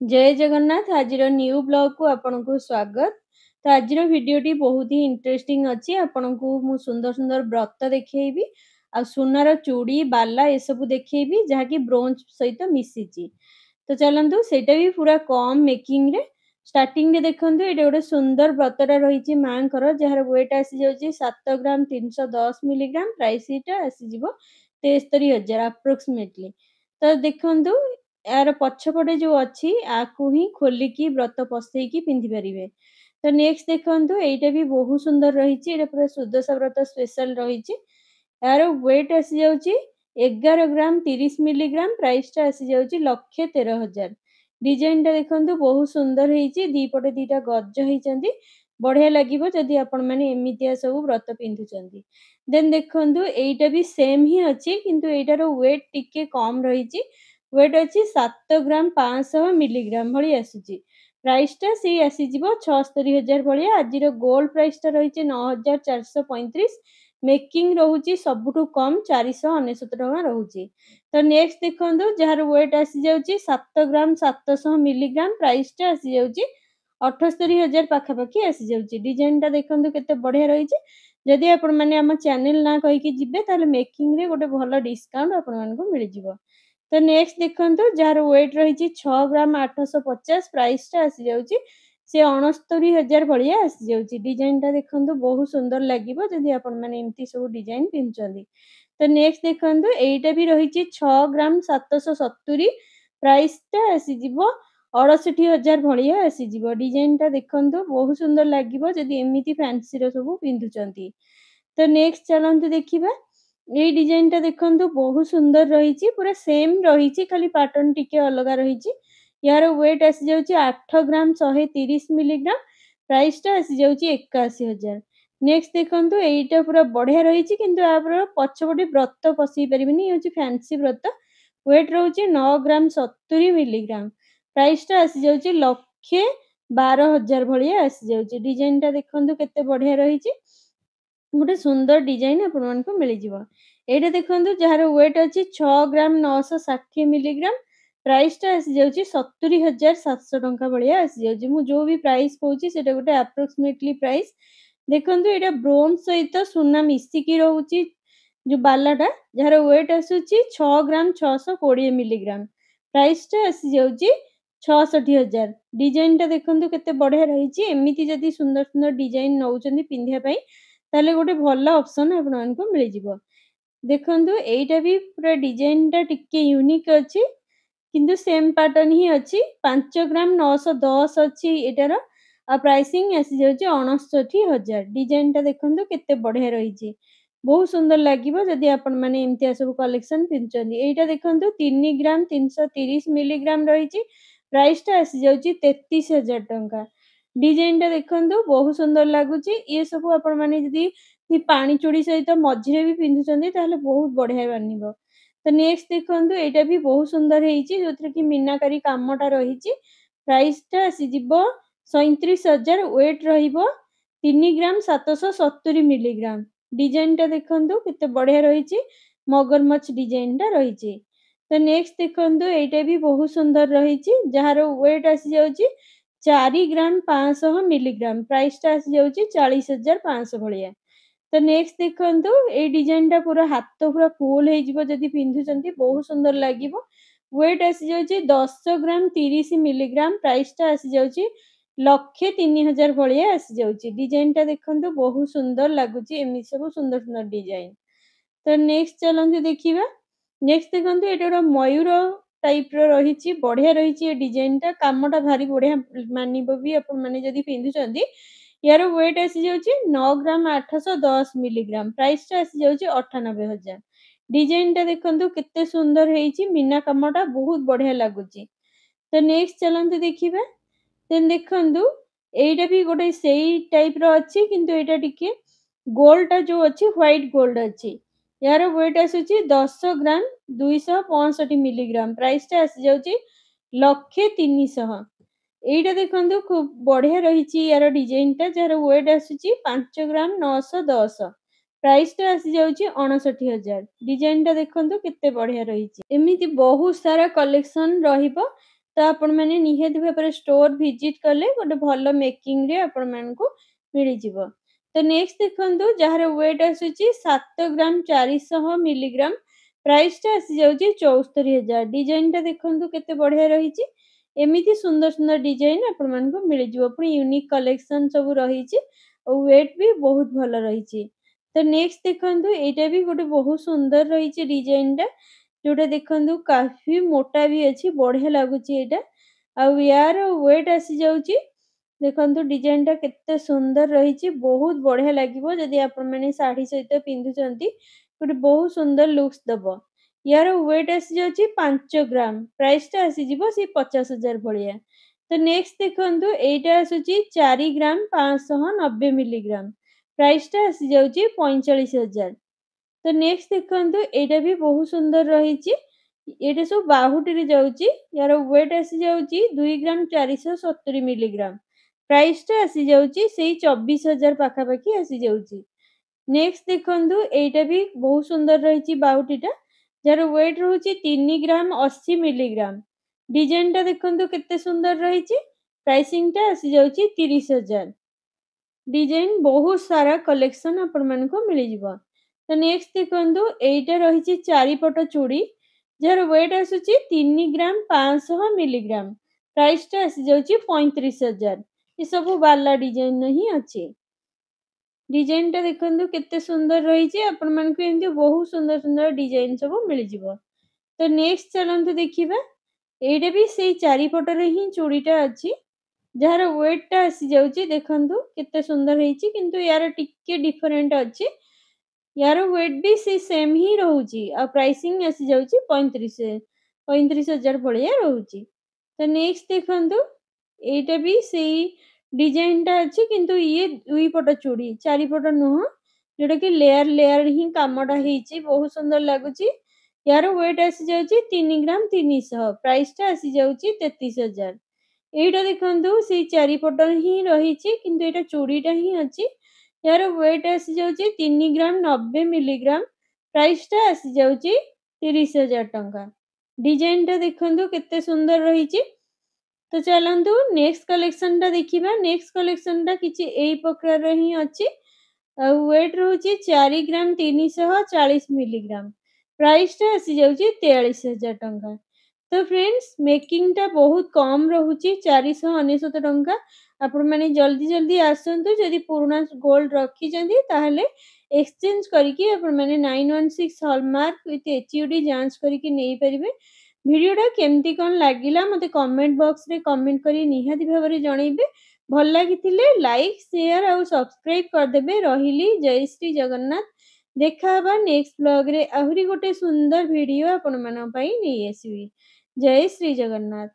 जय जगन्नाथ आज new blog को आपन को स्वागत। तो आज वीडियोटी बहुत ही इंटरेस्टिंग अच्छी। आपन को मु सुंदर सुंदर व्रत देखैबी आ सुनार चूड़ी बाला ए सब देखैबी जहा कि ब्रोंज सहित मिसिची। तो चलंतु सेटा भी पूरा कम मेकिंग रे स्टार्टिंग रे देखंतु एटा गोटे सुंदर व्रतटा रहिची मांकर जहार वेट आसी जाउची 7 ग्राम 310 मिलीग्राम प्राइस एटा आसी जिवो 73,000 अप्रोक्सीमेटली। तो देखंतु यार पछपटे जो अच्छी आकु ही खोलिकी व्रत पसैकी पिंधि परिवे। तो नेक्स्ट देखंतु एटा भी बहुत सुंदर रहिची। एटा पूरा सुदशा व्रत स्पेशल रहिची। यार वेट आसी जाउची 11 ग्राम 30 मिलीग्राम प्राइस टा आसी जाउची 1,13,000। डिजाइन टा देखंतु बहुत सुंदर हेची। दी पटे दीटा गज हेचंती बढ़िया लागिवो जदि आपण माने एमितिया सब व्रत पिंधुचंती। देन देखंतु एटा भी सेम ही अछि किंतु एटार वेट टिके कम रहिची। वेट अच्छी 7 ग्राम 500 मिलीग्राम भली आसी। प्राइस टा सी आसी जीवो 76,000 भलिया। आज गोल्ड प्राइस टा रही 9,435। मेकिंग रोची सबुठु कम 499 टका रोची। तो नेक्स्ट देखंतु जार वेट आसी जाउची 7 ग्राम 700 मिलीग्राम प्राइस टा आसी जाउची 78,000 पाखापाखी आसी जाउची। डिजाइन टा देखंतु केते बढ़िया रही। जदि आपण माने हम चैनल ना कहि कि जिबे ताले मेकिंग रे गोटे भलो डिस्काउंट आपण मानको मिल जिवो। तो नेक्स्ट देखंतु जार वेट रही 6 ग्राम 850 प्राइस टा आसी जाउची से 69,000 भलिया आसी जाउची। डिजाइन टा देखंतु बहुत सुंदर लागिवो जदि आपण माने एम्ति सब डिजाइन पिनचंदी। तो नेक्स्ट देखंतु एटा भी रही 6 ग्राम 770 प्राइस टा आसी जिवो 68,000 भलिया आसी जिवो। डिजाइन टा देखंतु बहुत सुंदर लागिवो जदि एमिति फैंसी रो सब पिंधुचंती। तो नेक्स्ट चलंतु देखिबा ये डिजाइन टा देखंतु बहुत सुंदर रही। पूरा सेम रही खाली पैटर्न टिके अलग रही। यार वेट आसी जाउची 8 ग्राम 130 मिलीग्राम प्राइस टा आसी जाउची 81,000। नेक्स्ट देखंतु एटा पूरा बढ़िया रही किंतु आपर पछपटे व्रत पसई परिबिनी ये फैंसी व्रत। वेट रहउची 9 ग्राम 70 मिलीग्राम प्राइस टा आसी जाउची 1,12,000 भलिया आसी जाउची। डिजाइन टा देखंतु केते बढ़िया रही। गोटे सुंदर डिजाइन आपण मानको मिल जिवो। एटा देखंतु जार वेट अछि 6 ग्राम 960 मिलीग्राम प्राइस टा आसी जाउची 70,700 टंका भलिया आसी जाउची। मु जो भी प्राइस कहूची सेटा गोटे अप्रोक्सीमेटली प्राइस। देखंतु एटा ब्रोंज सहित सुना मिसिकी रहउची जो बालाटा जार वेट आसुची 6 ग्राम 620 मिलीग्राम प्राइस टा आसी जाउची 66,000। डिजाइन टा देखंतु केते बढ़िया रहिची। एमिति जदी सुंदर सुंदर डिजाइन नउचंदी पिंधिया पई ताले गोटे भलो ऑप्शन आपण मानको मिल जिवो। देखंतु एटा भी पूरा डिजाइन टा टिके यूनिक अछि किंतु सेम पैटर्न ही अछि। 5 ग्राम 910 अछि एटार आ प्राइसिंग आसी जाउची 69,000। डिजाइन टा देखंतु केते बढ़िया रहिची। बहुत सुंदर लागिवो जदि आपण माने एमितिया सब कलेक्शन पिनचंदी। एटा देखंतु 3 ग्राम 330 मिलीग्राम रहिची प्राइस टा आसी जाउची 33,000 टंका। डिजाइन टा देखंतु बहुत सुंदर लागुची। ये सब आपण माने जदी पानी चूड़ी सहित मझिरे भी पिंधुचंदी ताहले बहुत बढ़िया बनिवो। तो नेक्स्ट देखंतु एटा भी बहुत सुंदर हेची जोथरे कि मीनाकारी कामटा रहिची। प्राइस टा आसी जिवो 37,000। वेट रहिबो 3 ग्राम 770 मिलीग्राम। डिजाइन टा देखंतु केते बढ़िया रहिची। मगरमच्छ डिजाइन टा रहिची। तो नेक्स्ट देखंतु एटा भी बहुत सुंदर रहिची जहार वेट आसी जाउची 4 ग्राम 500 मिलीग्राम प्राइस टा आसी जाउची 40,500 भलिया। तो नेक्स्ट देखंतु ए डिजाइन टा पूरा हाथ पूरा फुल हे जिवो जदी पिंधुचंती बहुत सुंदर लागिवो। वेट आसी जाउची 10 ग्राम 30 मिलीग्राम प्राइस टा आसी जाउची 1,03,000 भलिया आसी जाउची। डिजाइन टा देखंतु बहुत सुंदर लागुची। एमि सब सुंदर सुंदर डिजाइन। तो नेक्स्ट चलंतु देखिबा। नेक्स्ट देखंतु एटा मयूर टाइप रो रहिची बढ़िया रहिची। ए डिजाइन टा कामटा भारी बढ़िया मानिबो भी आपण माने जदी पिंधुचंदी। यार वेट आसी जाउची 9 ग्राम 810 मिलीग्राम प्राइस टा आसी जाउची 98,000। डिजाइन टा देखंतु केते सुंदर हेची। मीना कामटा बहुत बढ़िया लागुची। तो नेक्स्ट चलंतु देखिबा। देन देखंतु एटा भी गोटे सेही टाइप रो अछि किंतु एटा टिके गोल्ड टा जो अछि व्हाइट गोल्ड अछि। यार वेट आसुची 10 ग्राम 265 मिलीग्राम प्राइस टा आसी जाउची 1,03,000। एटा देखंतु खूब बढ़िया रहिची यार डिजाइन टा जार वेट आसुची 5 ग्राम 910 प्राइस टा आसी जाउची 69,000। डिजाइन टा देखंतु केते बढ़िया रहिची। एमिति बहुत सारा कलेक्शन रहिबो। तो आपण माने निहाती भाबरे स्टोर विजिट कले गोटे भल मेकिंग रे आपण मानकु मिली जिवो। तो नेक्स्ट देखंतु जहार वेट आसुची 7 ग्राम 400 मिलीग्राम प्राइस टा आसी जाउची 74,000। डिजाइन टा देखंतु केते बढ़िया रहिची। एमिति सुंदर सुंदर डिजाइन आपण मानकु मिली जिवो। पुनी यूनिक कलेक्शन सब रहिची और वेट भी बहुत भल रहिची। तो नेक्स्ट देखंतु एटा भी गोटे बहुत सुंदर रहिची डिजाइन टा जोटा देखंतु काफी मोटा भी अछि बढ़िया लागुची एटा। आ यार वेट आसी जाउची देखंतु डिजाइन टा केते सुंदर रहिची बहुत बढ़िया लागिवो जदि आपण माने साड़ी सहित पिंधुचंती गोटे बहुत सुंदर लुक्स दबो। यार वेट आसी जाउची 5 ग्राम प्राइस टा आसी जिवो से 50,000 भलिया। तो नेक्स्ट देखंतु एटा आसुची 4 ग्राम 590 मिलीग्राम प्राइस टा आसी जाउची 45,000। तो नेक्स्ट देखंतु एटा भी बहुत सुंदर रहिची। एटा सब बाहुटी रे जाउची। यार वेट आसी जाउची 2 ग्राम 470 मिलीग्राम प्राइस टा आसी जाउची सेही 24,000 पाखा पाखी आसी जाउची। नेक्स्ट देखंतु एटा भी बहुत सुंदर रहिची बाहुटीटा जार वेट रहउची 3 ग्राम 80 मिलीग्राम। डिजाइन टा देखंतु केते सुंदर रहिची। प्राइसिंग टा आसी जाउची 30,000। डिजाइन बहुत सारा कलेक्शन आपण मानको मिली जिवो। तो नेक्स्ट देखंतु एटा रहिची 4 पट चूड़ी जार वेट आसुची 3 ग्राम 500 मिलीग्राम प्राइस टा आसी जाउची 35,000। ये सब बाला डिजाइन ही अछि। डिजाइन टा देखंतु केते सुंदर रहिची आपण मानको एंती बहुत सुंदर सुंदर डिजाइन सब मिली जिवो। तो नेक्स्ट चलंतु देखिबा एटा भी सेही 4 पट रे ही चूड़ीटा अछि जार वेट टा आसी जाउची देखंतु केते सुंदर हेची किंतु यार टिके डिफरेंट अछि। यार वेट भी से सेम ही रहउची आ प्राइसिंग आसी जाउची 35,000 भलिया रहउची। तो नेक्स्ट देखंतु एटा भी सेही डिजाइन टा अछि किंतु ये 2 पट चूड़ी 4 पट नुह जोटा कि लेयर लेयर ही कामटा हेची बहुत सुंदर लागुची। यार वेट आसी जाउची 3 ग्राम 300 प्राइस टा आसी जाउची 33,000। एटा देखंतु से 4 पट ही रहिची किंतु एटा चूड़ीटा ही अछि। यार वेट आसी जाउची 3 ग्राम 90 मिलीग्राम प्राइस टा आसी जाउची 30,000 टंका। डिजाइन टा देखंतु केते सुंदर रहिची। तो चलंतु नेक्स्ट कलेक्शन टा देखिबा। नेक्स्ट कलेक्शन टा किछि एई प्रकार ही अछि। वेट रहउची 4 ग्राम 340 मिलीग्राम प्राइस टा आसी जाउची 43,000 टंका। तो फ्रेंड्स मेकिंग टा बहुत कम रहउची 499 टंका। आपण माने जल्दी जल्दी आसंतु जदि पुराना गोल्ड रखी जंदी ताहले एक्सचेंज करिकि आपण माने 916 हॉलमार्क विथ एचयूडी जांच करिकि नेई परिबे। वीडियोटा केमती कोन लागिला मते कमेंट बॉक्स रे कमेंट करी निहाती भाबरे जणैबे। भल लागिथिले लाइक शेयर और सब्सक्राइब कर देबे। रहिली जय श्री जगन्नाथ। देखा हबा नेक्स्ट ब्लॉग रे आहुरी गोटे सुंदर वीडियो आपण मानन पई नै आसीबी। जय श्री जगन्नाथ।